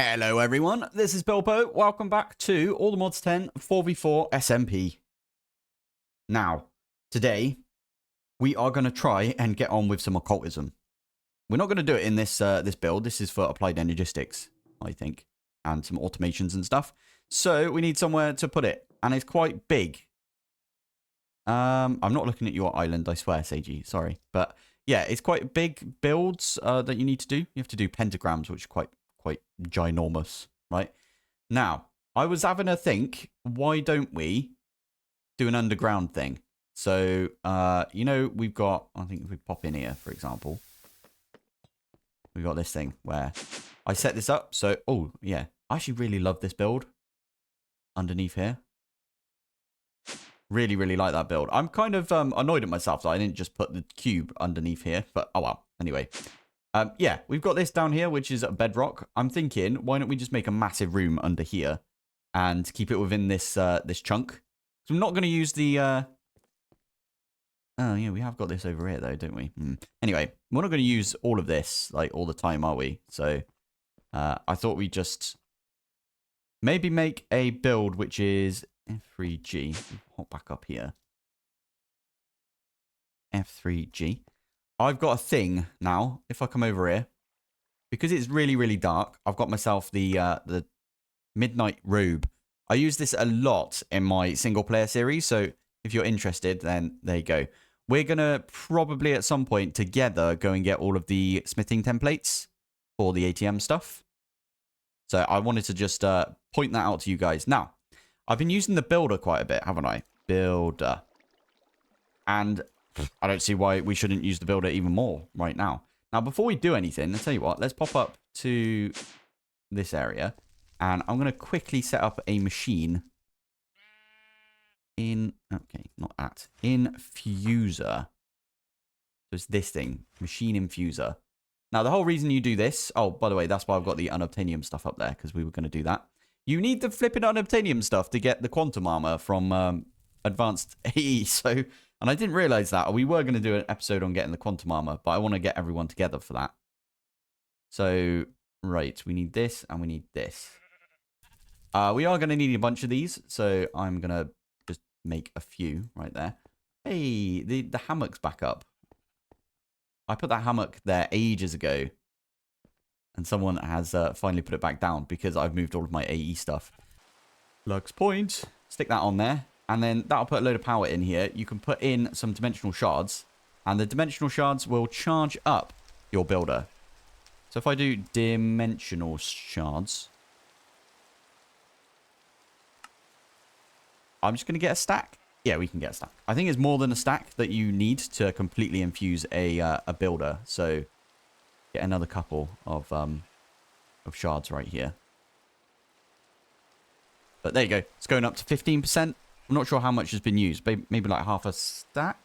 Hello everyone, this is Pilpoh. Welcome back to All the Mods 10 4v4 SMP. Now, today, we are going to try and get on with some occultism. We're not going to do it in this this build. This is for applied energistics, I think, and some automations and stuff. So, we need somewhere to put it, and it's quite big. I'm not looking at your island, I swear, Seiji. Sorry. But, yeah, it's quite big builds that you need to do. You have to do pentagrams, which are quite ginormous, right? Now, I was having a think, why don't we do an underground thing? So, you know, we've got, I think if we pop in here, for example, we've got this thing where I set this up. So, oh, yeah, I actually really love this build underneath here. Really, really like that build. I'm kind of annoyed at myself that I didn't just put the cube underneath here, but oh well. Anyway, yeah, we've got this down here, which is a bedrock. I'm thinking, why don't we just make a massive room under here and keep it within this this chunk? So I'm not going to use the... Oh, yeah, we have got this over here, though, don't we? Anyway, we're not going to use all of this, like, all the time, are we? So I thought we'd just maybe make a build which is F3G. Hop back up here. F3G. I've got a thing now, if I come over here, because it's really, really dark, I've got myself the midnight robe. I use this a lot in my single player series, so if you're interested, then there you go. We're going to probably at some point together go and get all of the smithing templates for the ATM stuff. So I wanted to just point that out to you guys. Now, I've been using the builder quite a bit, haven't I? Builder. And I don't see why we shouldn't use the builder even more right now. Now, before we do anything, I'll tell you what, let's pop up to this area. And I'm going to quickly set up a machine in, okay, not at, infuser. So it's this thing, machine infuser. Now, the whole reason you do this, oh, by the way, that's why I've got the unobtainium stuff up there, because we were going to do that. You need the flipping unobtainium stuff to get the quantum armor from advanced AE, so... And I didn't realize that. We were going to do an episode on getting the quantum armor, but I want to get everyone together for that. So, right, we need this and we need this. We are going to need a bunch of these, so I'm going to just make a few right there. Hey, the hammock's back up. I put that hammock there ages ago, and someone has finally put it back down because I've moved all of my AE stuff. Lux point. Stick that on there. And then that'll put a load of power in here. You can put in some dimensional shards. And the dimensional shards will charge up your builder. So if I do dimensional shards. I'm just going to get a stack. Yeah, we can get a stack. I think it's more than a stack that you need to completely infuse a builder. So get another couple of shards right here. But there you go. It's going up to 15%. I'm not sure how much has been used. Maybe like half a stack?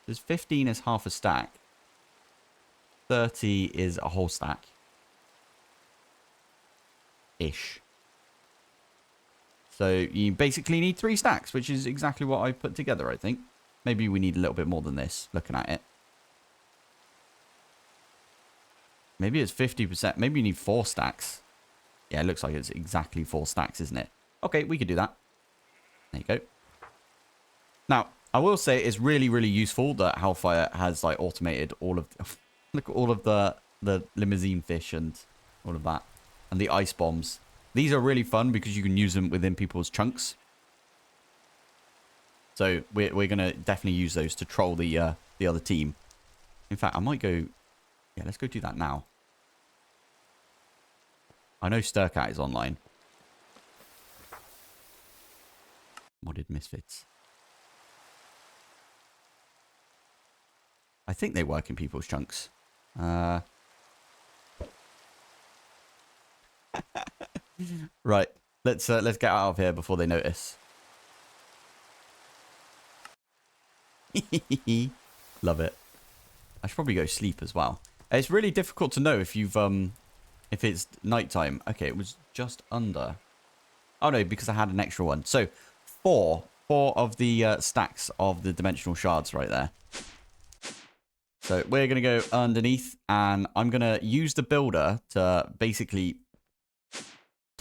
There's 15 is half a stack. 30 is a whole stack. Ish. So you basically need 3 stacks, which is exactly what I put together, I think. Maybe we need a little bit more than this, looking at it. Maybe it's 50%. Maybe you need 4 stacks. Yeah, it looks like it's exactly 4 stacks, isn't it? Okay, we could do that. There you go. Now, I will say it's really, really useful that Hellfire has like automated all of look at all of the limousine fish and all of that. And the ice bombs. These are really fun because you can use them within people's chunks. So we're gonna definitely use those to troll the other team. In fact, I might go, yeah, let's go do that now. I know Sturcat is online. Modded misfits. I think they work in people's chunks. Right, let's get out of here before they notice. Love it. I should probably go sleep as well. It's really difficult to know if you've if it's nighttime. Okay, it was just under. Oh no, because I had an extra one. So 4 of the stacks of the dimensional shards right there. So we're going to go underneath, and I'm going to use the builder to basically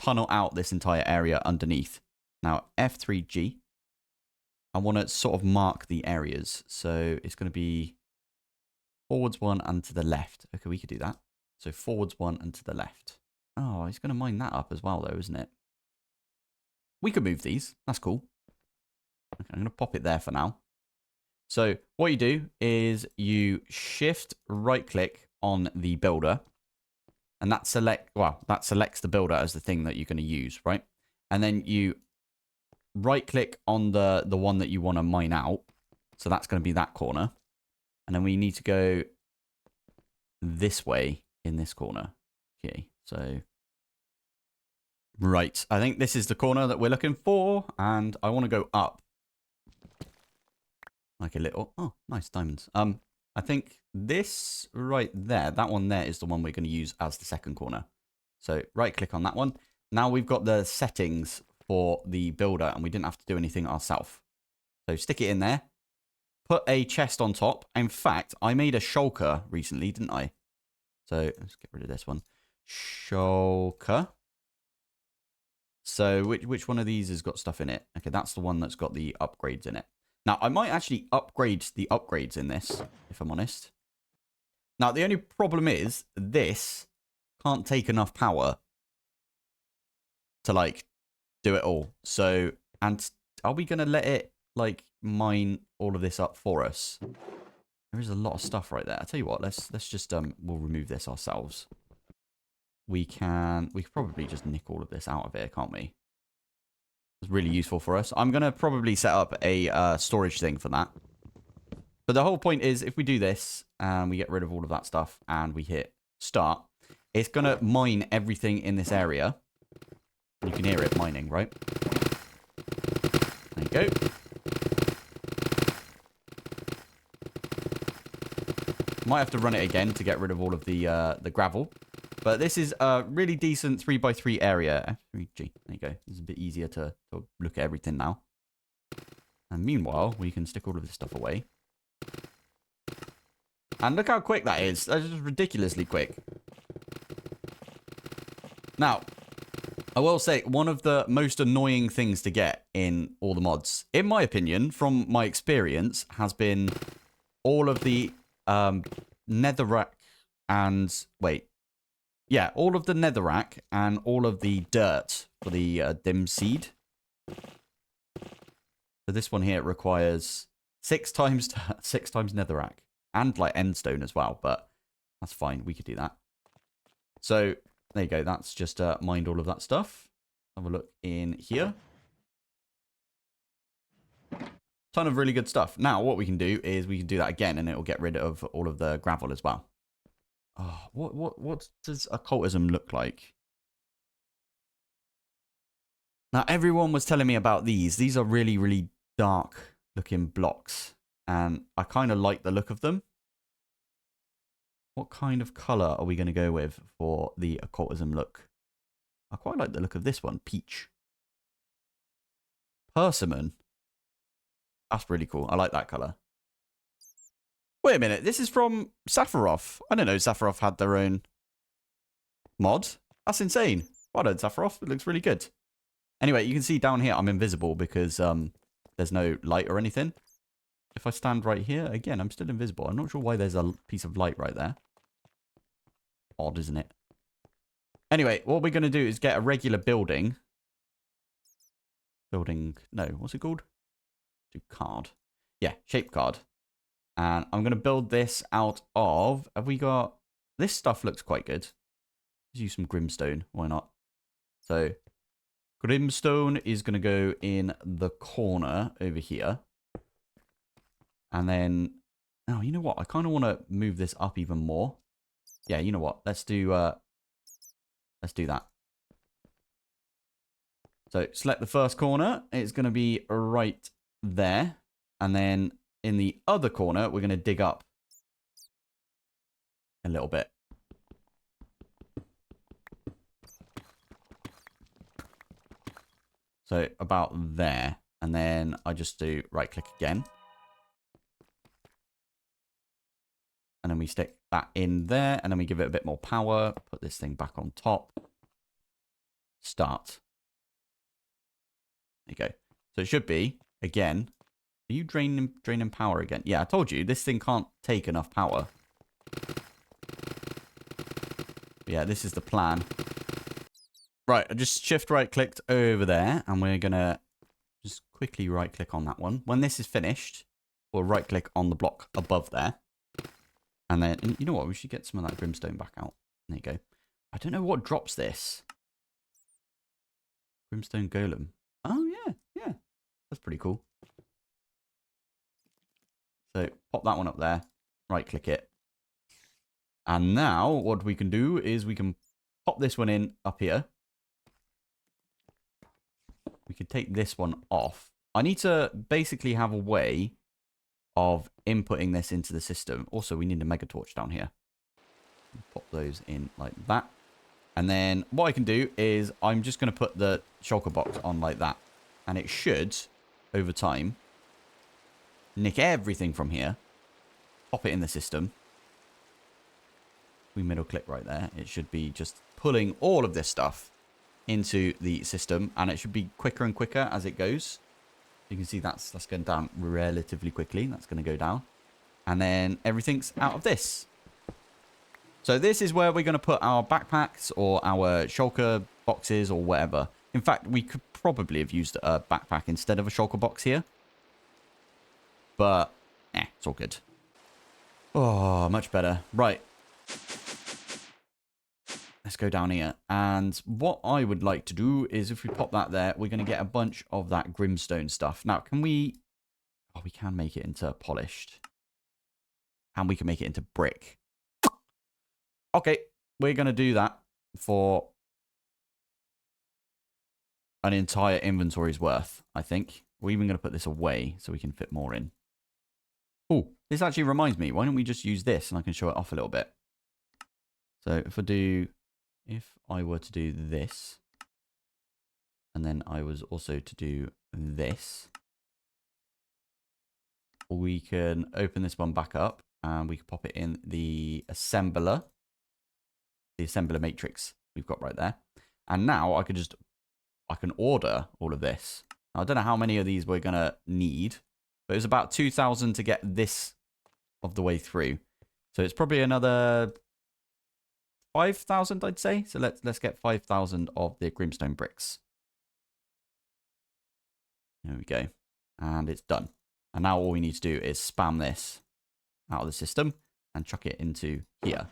tunnel out this entire area underneath. Now, F3G. I want to sort of mark the areas. So it's going to be forwards 1 and to the left. Okay, we could do that. So forwards 1 and to the left. Oh, he's going to mine that up as well, though, isn't it? We could move these. That's cool. Okay, I'm going to pop it there for now. So what you do is you shift right click on the builder. And that selects the builder as the thing that you're going to use, right? And then you right click on the one that you want to mine out. So that's going to be that corner. And then we need to go this way in this corner. Okay, so right. I think this is the corner that we're looking for. And I want to go up. Like a little, oh, nice diamonds. I think this right there, that one there is the one we're going to use as the second corner. So right click on that one. Now we've got the settings for the builder and we didn't have to do anything ourselves. So stick it in there. Put a chest on top. In fact, I made a shulker recently, didn't I? So let's get rid of this one. Shulker. So which one of these has got stuff in it? Okay, that's the one that's got the upgrades in it. Now, I might actually upgrade the upgrades in this, if I'm honest. Now, the only problem is this can't take enough power to, like, do it all. So, and are we going to let it, like, mine all of this up for us? There is a lot of stuff right there. I tell you what, let's just, we'll remove this ourselves. We could probably just nick all of this out of here, can't we? It's really useful for us. I'm going to probably set up a storage thing for that. But the whole point is if we do this and we get rid of all of that stuff and we hit start, it's going to mine everything in this area. You can hear it mining, right? There you go. Might have to run it again to get rid of all of the gravel. But this is a really decent 3x3 area. F3G. There you go. It's a bit easier to look at everything now. And meanwhile, we can stick all of this stuff away. And look how quick that is. That's just ridiculously quick. Now, I will say, one of the most annoying things to get in all the mods, in my opinion, from my experience, has been all of the netherrack and... Wait. Yeah, all of the netherrack and all of the dirt for the dim seed. So this one here requires 6 times netherrack and like endstone as well, but that's fine. We could do that. So there you go. That's just mined all of that stuff. Have a look in here. Ton of really good stuff. Now what we can do is we can do that again and it will get rid of all of the gravel as well. Oh, what does occultism look like? Now, everyone was telling me about these. These are really, really dark looking blocks. And I kind of like the look of them. What kind of color are we going to go with for the occultism look? I quite like the look of this one. Peach. Persimmon. That's really cool. I like that color. Wait a minute, this is from Sephiroth. I didn't know Sephiroth had their own mod. That's insane. Well done, Sephiroth. It looks really good. Anyway, you can see down here I'm invisible because there's no light or anything. If I stand right here, again, I'm still invisible. I'm not sure why there's a piece of light right there. Odd, isn't it? Anyway, what we're going to do is get a regular building. No, what's it called? Do card. Yeah, shape card. And I'm going to build this out of... Have we got... This stuff looks quite good. Let's use some grimstone. Why not? So, grimstone is going to go in the corner over here. And then... Oh, you know what? I kind of want to move this up even more. Yeah, you know what? Let's do that. So, select the first corner. It's going to be right there. And then... in the other corner, we're going to dig up a little bit. So about there. And then I just do right click again. And then we stick that in there. And then we give it a bit more power. Put this thing back on top. start. There you go. So it should be, again, are you draining power again? Yeah, I told you, this thing can't take enough power. Yeah, this is the plan. Right, I just shift right clicked over there, and we're going to just quickly right click on that one. When this is finished, we'll right click on the block above there. And then, you know what, we should get some of that brimstone back out. There you go. I don't know what drops this. Brimstone golem. Oh, yeah, yeah. That's pretty cool. So pop that one up there, right click it. And now what we can do is we can pop this one in up here. We could take this one off. I need to basically have a way of inputting this into the system. Also, we need a mega torch down here. Pop those in like that. And then what I can do is I'm just going to put the shulker box on like that. And it should, over time, nick everything from here. Pop it in the system. We middle click right there. It should be just pulling all of this stuff into the system, and it should be quicker and quicker as it goes. You can see that's going down relatively quickly. That's going to go down, and then everything's out of this. So this is where we're going to put our backpacks or our shulker boxes or whatever. In fact, we could probably have used a backpack instead of a shulker box here, but it's all good. Oh, much better. Right. Let's go down here. And what I would like to do is if we pop that there, we're going to get a bunch of that grimstone stuff. Now, can we... Oh, we can make it into polished. And we can make it into brick. Okay, we're going to do that for an entire inventory's worth, I think. We're even going to put this away so we can fit more in. Oh, this actually reminds me. Why don't we just use this and I can show it off a little bit. So if I were to do this, and then I was also to do this, we can open this one back up and we can pop it in the assembler matrix we've got right there. And now I can order all of this. Now, I don't know how many of these we're going to need, but it was about 2,000 to get this of the way through. So it's probably another 5,000, I'd say. So let's get 5,000 of the grimstone bricks. There we go. And it's done. And now all we need to do is spam this out of the system and chuck it into here.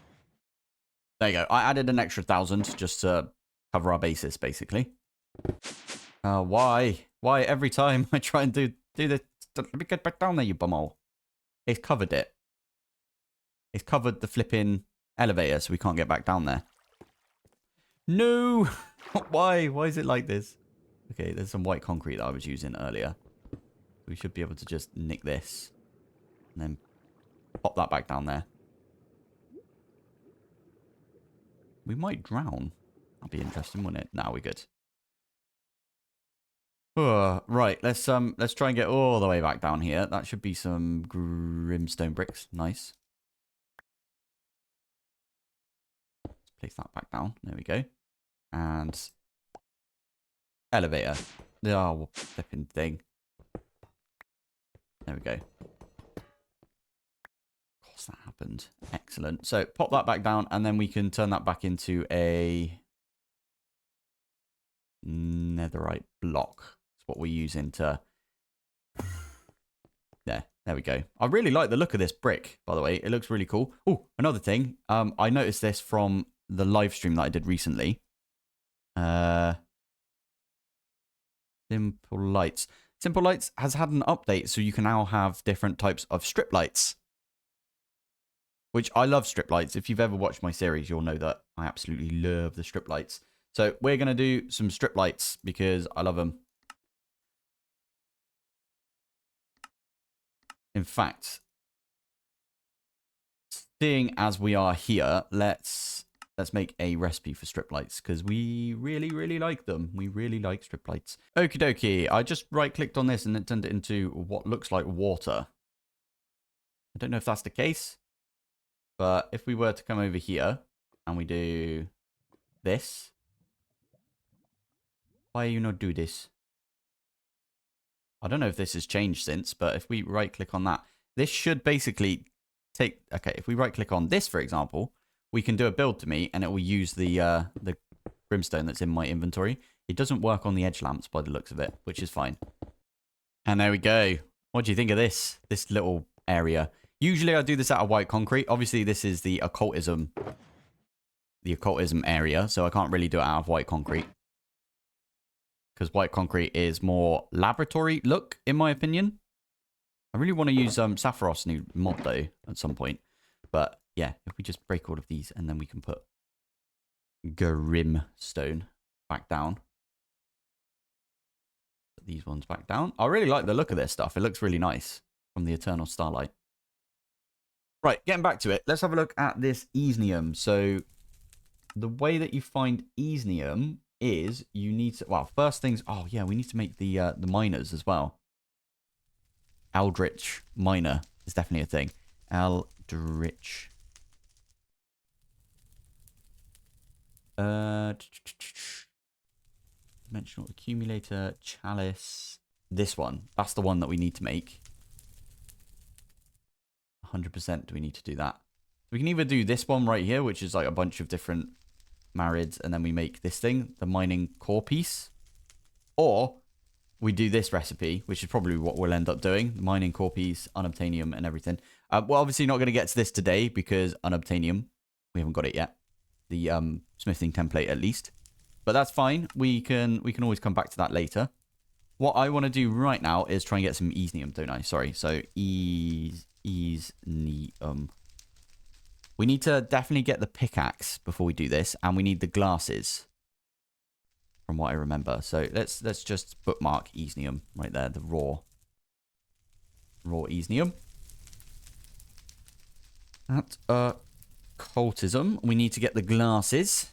There you go. I added an extra 1,000 just to cover our basis, basically. Why? Why every time I try and do this? Let me get back down there, you bumhole. It's covered it. It's covered the flipping elevator, so we can't get back down there. No! Why? Why is it like this? Okay, there's some white concrete that I was using earlier. We should be able to just nick this. And then pop that back down there. We might drown. That'd be interesting, wouldn't it? No, we're good. Right, let's try and get all the way back down here. That should be some grimstone bricks. Nice. Place that back down. There we go. And elevator. Oh, flipping thing. There we go. Of course that happened. Excellent. So pop that back down and then we can turn that back into a netherite block. It's what we're using to... There we go. I really like the look of this brick, by the way. It looks really cool. Oh, another thing. I noticed this from the live stream that I did recently. Simple Lights. Simple Lights has had an update, so you can now have different types of strip lights. Which I love strip lights. If you've ever watched my series, you'll know that I absolutely love the strip lights. So we're going to do some strip lights because I love them. In fact, seeing as we are here, let's make a recipe for strip lights because we really, really like them. We really like strip lights. Okie dokie. I just right-clicked on this and it turned it into what looks like water. I don't know if that's the case, but if we were to come over here and we do this, Why you not do this? I don't know if this has changed since, but if we right click on that, this should basically take, okay, if we right click on this, for example, we can do a build to me and it will use the brimstone that's in my inventory. It doesn't work on the edge lamps by the looks of it, which is fine. And there we go. What do you think of this little area? Usually I do this out of white concrete. Obviously this is the occultism area, so I can't really do it out of white concrete. Because white concrete is more laboratory look, in my opinion. I really want to use Sapphiros new mod though at some point. But yeah, if we just break all of these and then we can put Grimstone back down. Put these ones back down. I really like the look of this stuff. It looks really nice from the Eternal Starlight. Right, getting back to it. Let's have a look at this Iesnium. So the way that you find Iesnium is you need to, well, first things, oh yeah, we need to make the miners as well. Eldritch miner is definitely a thing. Eldritch. Dimensional accumulator, chalice. This one. That's the one that we need to make. 100% do we need to do that. We can either do this one right here, which is like a bunch of different marids, and then we make this thing, the mining core piece. Or we do this recipe, which is probably what we'll end up doing. The mining core piece, unobtainium, and everything. We're obviously not going to get to this today because unobtainium, we haven't got it yet. The smithing template at least. But that's fine. We can always come back to that later. What I want to do right now is try and get some Iesnium, don't I? Sorry. So Iesnium. We need to definitely get the pickaxe before we do this, and we need the glasses, from what I remember. So let's just bookmark Iesnium right there, the raw Iesnium. At Occultism, we need to get the glasses.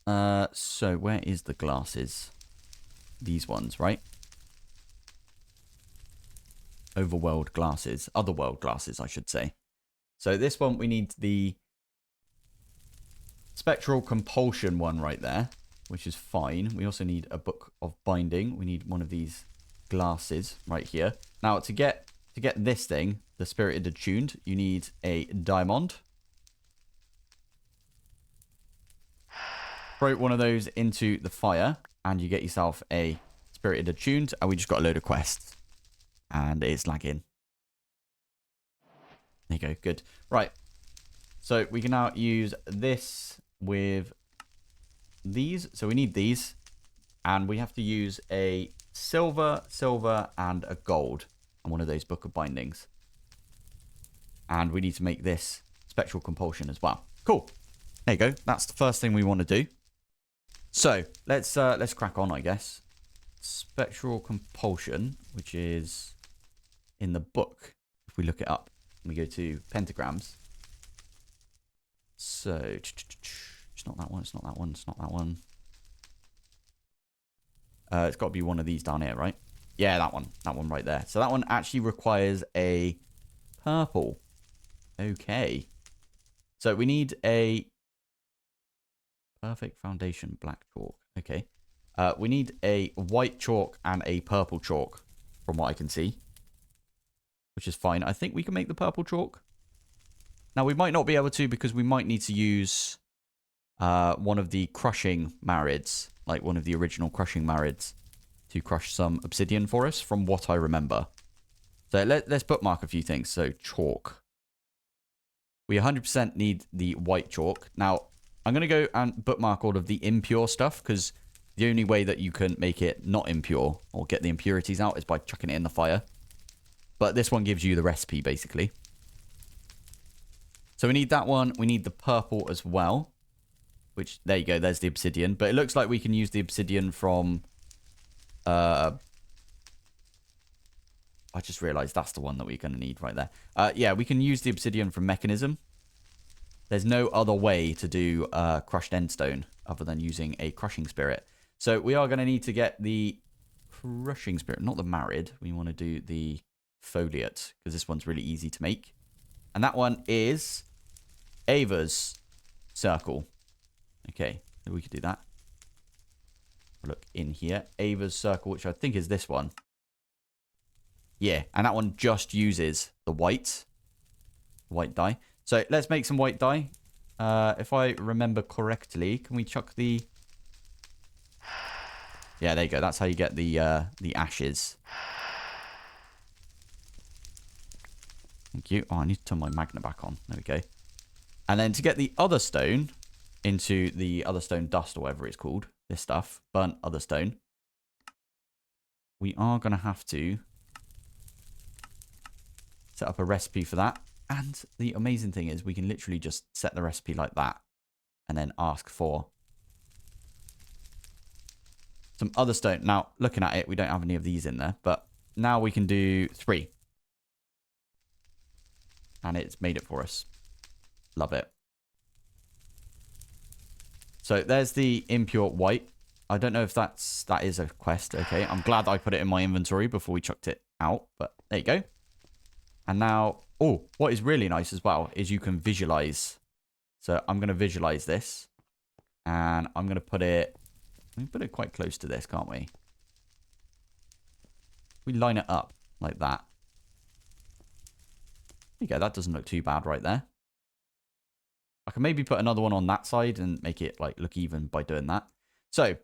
So where is the glasses? These ones, right? Overworld glasses, otherworld glasses, I should say. So this one, we need the spectral compulsion one right there, which is fine. We also need a book of binding. We need one of these glasses right here. Now, to get this thing, the spirited attuned, you need a diamond. Throw one of those into the fire, and you get yourself a spirited attuned, and we just got a load of quests. And it's lagging. There you go, good. Right, so we can now use this with these. So we need these, and we have to use a silver, and a gold on one of those book of bindings. And we need to make this spectral compulsion as well. Cool. There you go. That's the first thing we want to do. So let's crack on, I guess. Spectral compulsion, which is in the book. If we look it up. We go to pentagrams. So, it's not that one, it's not that one, it's not that one. It's got to be one of these down here, right? Yeah, that one right there. So that one actually requires a purple. Okay. So we need a perfect foundation black chalk. Okay. We need a white chalk and a purple chalk, from what I can see. Which is fine. I think we can make the purple chalk. Now, we might not be able to because we might need to use one of the crushing marids, like one of the original crushing marids, to crush some obsidian for us, from what I remember. So let's bookmark a few things. So chalk. We 100% need the white chalk. Now, I'm going to go and bookmark all of the impure stuff, because the only way that you can make it not impure or get the impurities out is by chucking it in the fire. But this one gives you the recipe, basically. So we need that one. We need the purple as well. Which, there you go. There's the obsidian. But it looks like we can use the obsidian from... I just realized that's the one that we're going to need right there. Yeah, we can use the obsidian from Mechanism. There's no other way to do crushed endstone other than using a crushing spirit. So we are going to need to get the crushing spirit, not the marid. We want to do the foliate, because this one's really easy to make. And that one is Ava's circle. Okay, so we could do that. look in here. Ava's circle, which I think is this one. Yeah, and that one just uses the white dye. So let's make some white dye. If I remember correctly, can we chuck the... Yeah, there you go. That's how you get the ashes. Thank you. Oh, I need to turn my magnet back on. There we go. And then to get the other stone into the other stone dust or whatever it's called, this stuff, burnt other stone, we are going to have to set up a recipe for that. And the amazing thing is we can literally just set the recipe like that and then ask for some other stone. Now, looking at it, we don't have any of these in there, but now we can do 3. And it's made it for us. Love it. So there's the impure white. I don't know if that is a quest. Okay, I'm glad I put it in my inventory before we chucked it out, but there you go. And now, oh, what is really nice as well is you can visualize. So I'm going to visualize this, and I'm going to put it, we can put it quite close to this, can't we? We line it up like that. There you go, that doesn't look too bad right there. I can maybe put another one on that side and make it like look even by doing that. So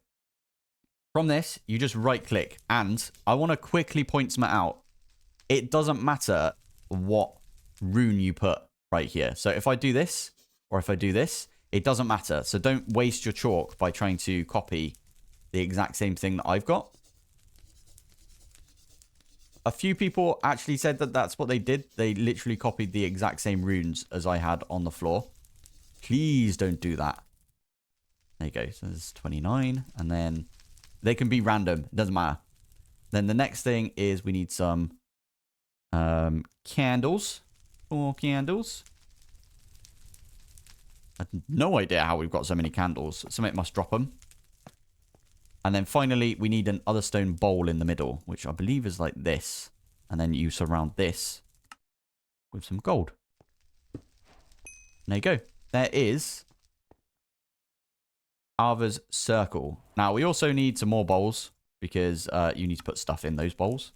from this, you just right click, and I want to quickly point something out. It doesn't matter what rune you put right here. So if I do this, or if I do this, it doesn't matter. So don't waste your chalk by trying to copy the exact same thing that I've got. A few people actually said that that's what they did. They literally copied the exact same runes as I had on the floor. Please don't do that. There you go. So there's 29. And then they can be random. It doesn't matter. Then the next thing is we need some candles. 4 candles. I have no idea how we've got so many candles. Something must drop them. And then finally, we need an other stone bowl in the middle, which I believe is like this. And then you surround this with some gold. There you go. There is Ava's circle. Now, we also need some more bowls because you need to put stuff in those bowls.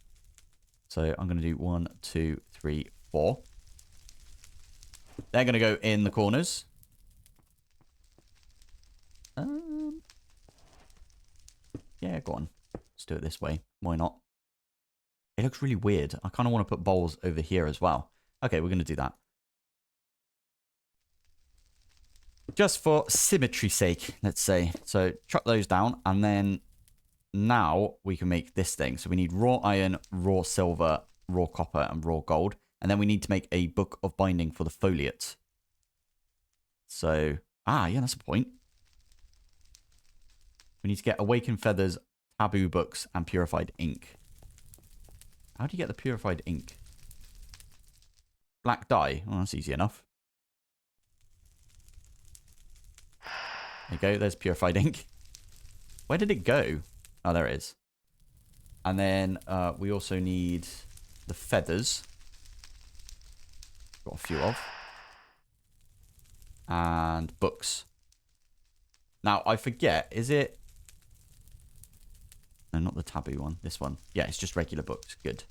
So I'm going to do 1, 2, 3, 4. They're going to go in the corners. Yeah, go on. Let's do it this way. Why not? It looks really weird. I kind of want to put bowls over here as well. Okay, we're going to do that. Just for symmetry's sake, let's say. So chuck those down, and then now we can make this thing. So we need raw iron, raw silver, raw copper, and raw gold. And then we need to make a book of binding for the foliate. So, yeah, that's a point. We need to get awakened feathers, taboo books, and purified ink. How do you get the purified ink? Black dye. Oh, that's easy enough. There you go. There's purified ink. Where did it go? Oh, there it is. And then we also need the feathers. Got a few of. And books. Now, I forget. Is it... No, not the taboo one. This one. Yeah, it's just regular books. Good.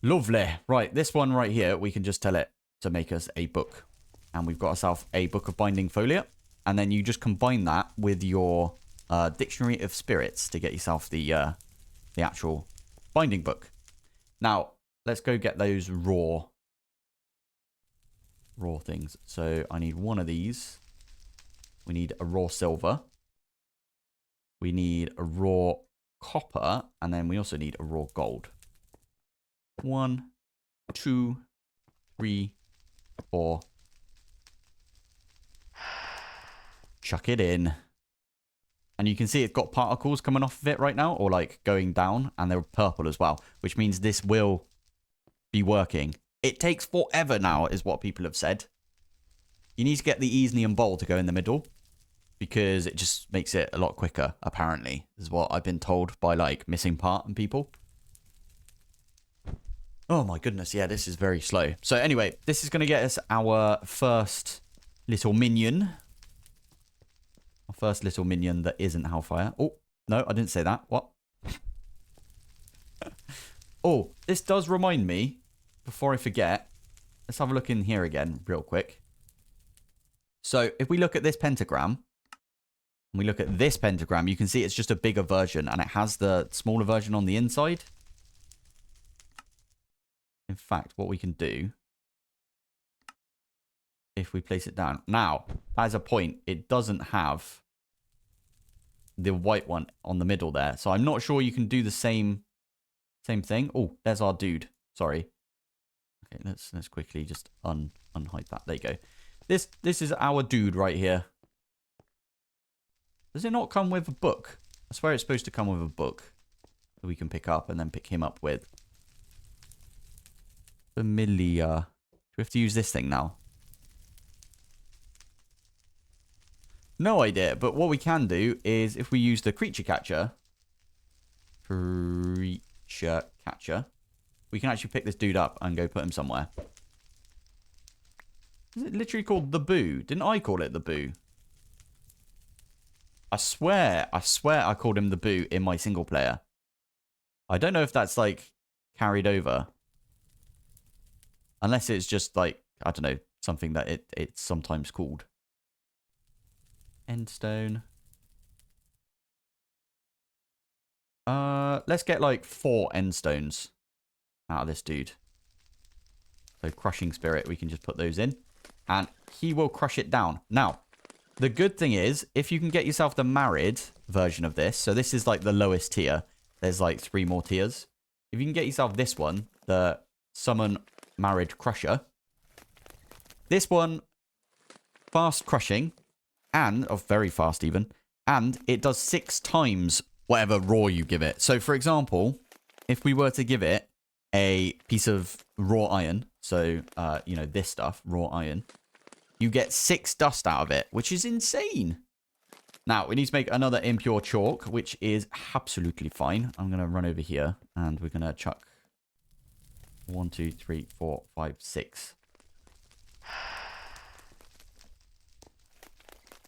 Lovely. Right, this one right here, we can just tell it to make us a book. And we've got ourselves a book of binding foliate. And then you just combine that with your dictionary of spirits to get yourself the actual binding book. Now, let's go get those raw things. So I need one of these. We need a raw silver. We need a raw copper. And then we also need a raw gold. 1, 2, 3, 4. Chuck it in. And you can see it's got particles coming off of it right now, or like going down, and they're purple as well, which means this will be working. It takes forever now, is what people have said. You need to get the Iesnium bowl to go in the middle, because it just makes it a lot quicker, apparently, is what I've been told by like missing part and people. Oh my goodness, yeah, this is very slow. So anyway, this is going to get us our first little minion. Our First little minion that isn't Hellfire. Oh, no, I didn't say that. What? Oh, this does remind me, before I forget, let's have a look in here again real quick. So if we look at this pentagram, and we look at this pentagram, you can see it's just a bigger version, and it has the smaller version on the inside. In fact, what we can do, if we place it down. Now, as a point, it doesn't have the white one on the middle there. So I'm not sure you can do the same thing. Oh, there's our dude. Sorry. Okay, let's quickly just unhide that. There you go. This is our dude right here. Does it not come with a book? I swear it's supposed to come with a book that we can pick up and then pick him up with. Familiar. Do we have to use this thing now? No idea, but what we can do is if we use the creature catcher, we can actually pick this dude up and go put him somewhere. Is it literally called the Boo? Didn't I call it the Boo? I swear I called him the Boo in my single player. I don't know if that's like carried over. Unless it's just like, I don't know, something that it's sometimes called. Endstone. Let's get like 4 endstones out of this dude. So crushing spirit, we can just put those in. And he will crush it down. Now, the good thing is, if you can get yourself the married version of this, so this is like the lowest tier. There's like 3 more tiers. If you can get yourself this one, the summon married crusher. This one, fast crushing, and, very fast even, and it does 6 times whatever raw you give it. So for example, if we were to give it a piece of raw iron, so, you know, this stuff, raw iron, you get 6 dust out of it, which is insane. Now, we need to make another impure chalk, which is absolutely fine. I'm going to run over here, and we're going to chuck 1, 2, 3, 4, 5, 6.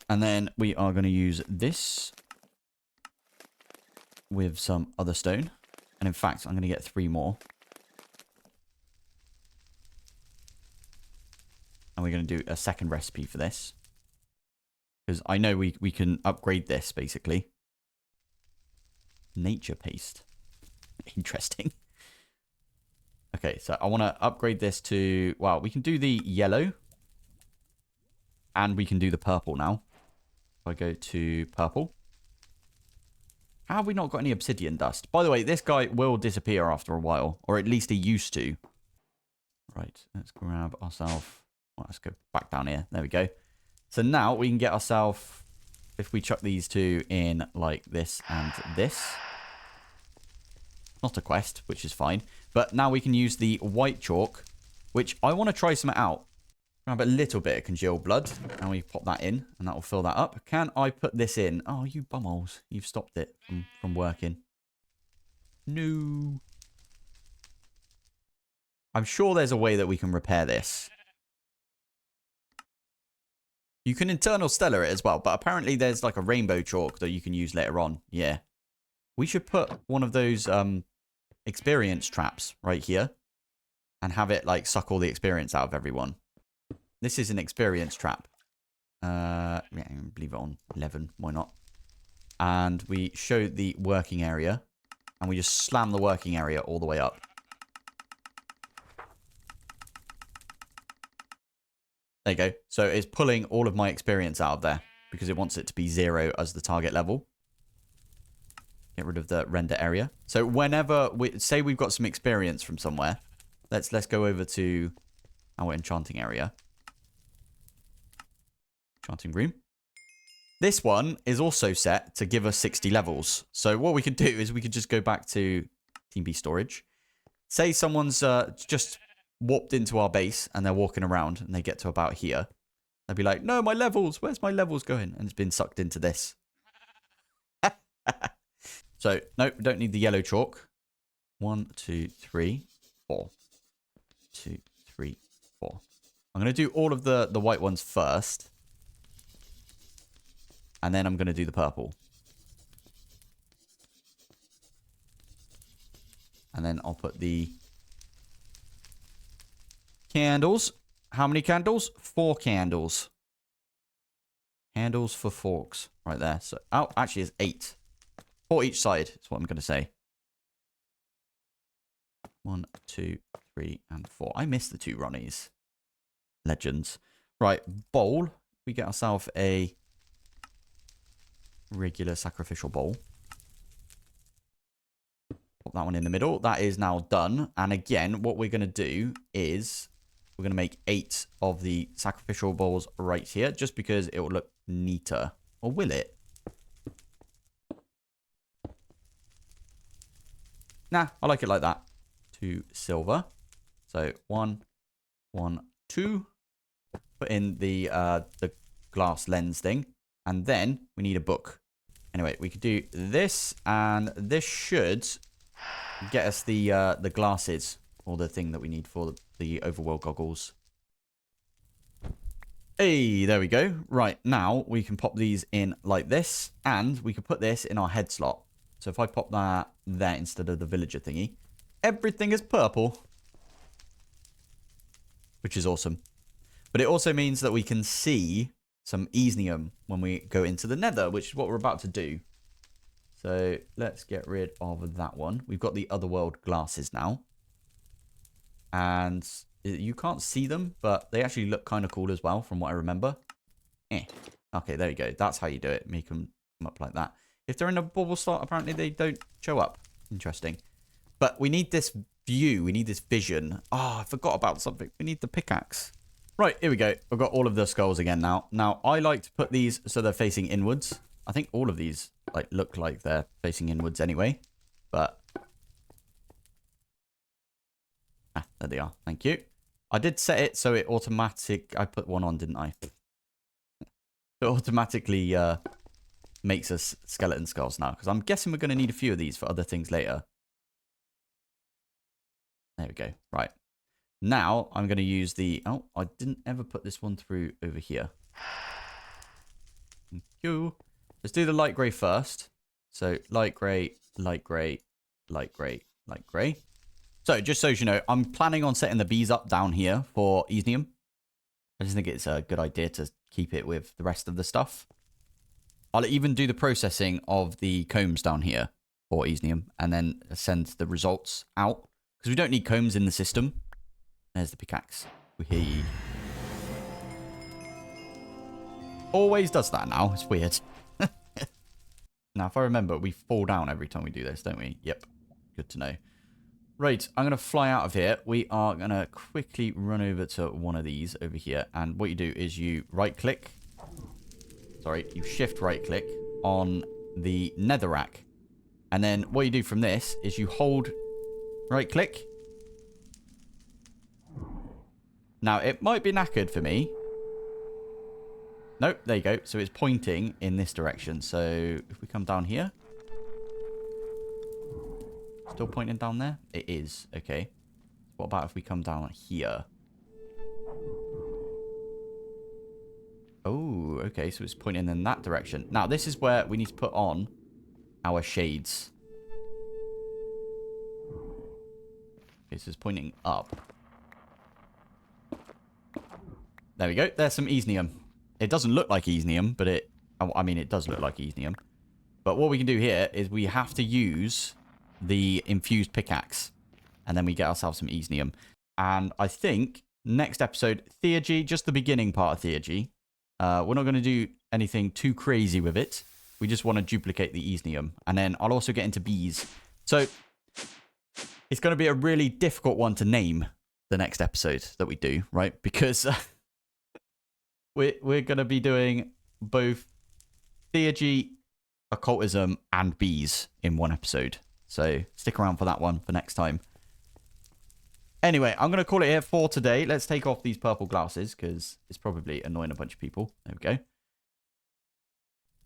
And then we are going to use this with some other stone. And in fact, I'm going to get 3 more. And we're going to do a second recipe for this. Because I know we can upgrade this, basically. Nature paste. Interesting. Okay, so I want to upgrade this to... Well, we can do the yellow. And we can do the purple now. If I go to purple. How have we not got any obsidian dust? By the way, this guy will disappear after a while. Or at least he used to. Right, let's grab ourselves... Well, let's go back down here. There we go. So now we can get ourselves... If we chuck these 2 in like this and this. Not a quest, which is fine. But now we can use the white chalk. Which I want to try something out. Grab a little bit of congealed blood. And we pop that in. And that will fill that up. Can I put this in? Oh, you bumholes. You've stopped it from working. No. I'm sure there's a way that we can repair this. You can internal stellar it as well. But apparently there's like a rainbow chalk that you can use later on. Yeah. We should put one of those experience traps right here. And have it like suck all the experience out of everyone. This is an experience trap. Yeah, leave it on 11. Why not? And we show the working area. And we just slam the working area all the way up. There you go. So it's pulling all of my experience out of there. Because it wants it to be 0 as the target level. Get rid of the render area. So whenever we say we've got some experience from somewhere. Let's go over to our enchanting area. Enchanting room. This one is also set to give us 60 levels. So what we could do is we could just go back to Team B storage. Say someone's just warped into our base and they're walking around and they get to about here. They'll be like, no, my levels. Where's my levels going? And it's been sucked into this. So, no, we don't need the yellow chalk. 1, 2, 3, 4. 2, 3, 4. I'm going to do all of the white ones first. And then I'm going to do the purple. And then I'll put the candles. How many candles? 4 candles. Candles for forks. Right there. So, oh, actually it's 8. 4 each side is what I'm going to say. 1, 2, 3, and 4. I missed the 2 Ronnies. Legends. Right, bowl. We get ourselves a regular sacrificial bowl. Put that one in the middle. That is now done. And again, what we're going to do is we're going to make 8 of the sacrificial bowls right here, just because it will look neater. Or will it? Nah, I like it like that. 2 silver. So 1, 1, 2. Put in the glass lens thing. And then we need a book. Anyway, we could do this, and this should get us the glasses, or the thing that we need for the overworld goggles. Hey, there we go. Right, now we can pop these in like this, and we can put this in our head slot. So if I pop that there instead of the villager thingy, everything is purple. Which is awesome. But it also means that we can see some Iesnium when we go into the nether, which is what we're about to do. So let's get rid of that one. We've got the otherworld glasses now. And you can't see them, but they actually look kind of cool as well from what I remember. Okay, there you go. That's how you do it. Make them come up like that. If they're in a bubble slot, apparently they don't show up. Interesting. But we need this view. We need this vision. Oh, I forgot about something. We need the pickaxe. Right, here we go. I've got all of the skulls again now. Now, I like to put these so they're facing inwards. I think all of these look like they're facing inwards anyway. But there they are. Thank you. I did set it so it I put one on, didn't I? It automatically makes us skeleton skulls now. Because I'm guessing we're going to need a few of these for other things later. There we go. Right. Now, I'm going to use the... Oh, I didn't ever put this one through over here. Thank you. Let's do the light grey first. So, light grey, light grey, light grey, light grey. So, just so you know, I'm planning on setting the bees up down here for Iesnium. I just think it's a good idea to keep it with the rest of the stuff. I'll even do the processing of the combs down here for Iesnium and then send the results out. Because we don't need combs in the system. There's the pickaxe. Wee. Always does that now. It's weird. Now, if I remember, we fall down every time we do this, don't we? Yep. Good to know. Right, I'm going to fly out of here. We are going to quickly run over to one of these over here. And what you do is you right-click. Sorry, you shift right-click on the netherrack. And then what you do from this is you hold right-click. Now, it might be knackered for me. Nope, there you go. So it's pointing in this direction. So if we come down here. Still pointing down there? It is. Okay. What about if we come down here? Oh, okay. So it's pointing in that direction. Now, this is where we need to put on our shades. Okay, so it's pointing up. There we go. There's some Iesnium. It doesn't look like Iesnium, but it does look like Iesnium. But what we can do here is we have to use the infused pickaxe. And then we get ourselves some Iesnium. And I think next episode, Theurgy, just the beginning part of Theurgy. We're not going to do anything too crazy with it. We just want to duplicate the Iesnium. And then I'll also get into bees. So it's going to be a really difficult one to name the next episode that we do, right? Because we're going to be doing both Theurgy, Occultism, and bees in one episode. So stick around for that one for next time. Anyway, I'm going to call it here for today. Let's take off these purple glasses because it's probably annoying a bunch of people. There we go.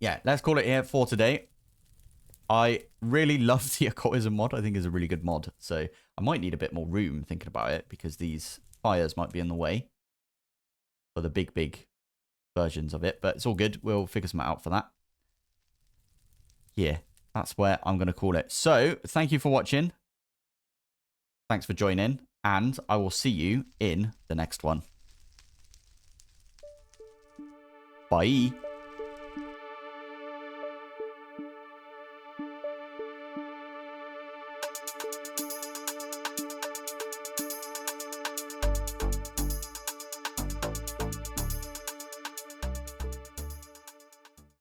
Yeah, let's call it here for today. I really love the Occultism mod. I think it's a really good mod. So I might need a bit more room thinking about it because these fires might be in the way for the big versions of it. But it's all good. We'll figure something out for that. yeah, that's where I'm going to call it. So, thank you for watching. Thanks for joining. And I will see you in the next one. Bye.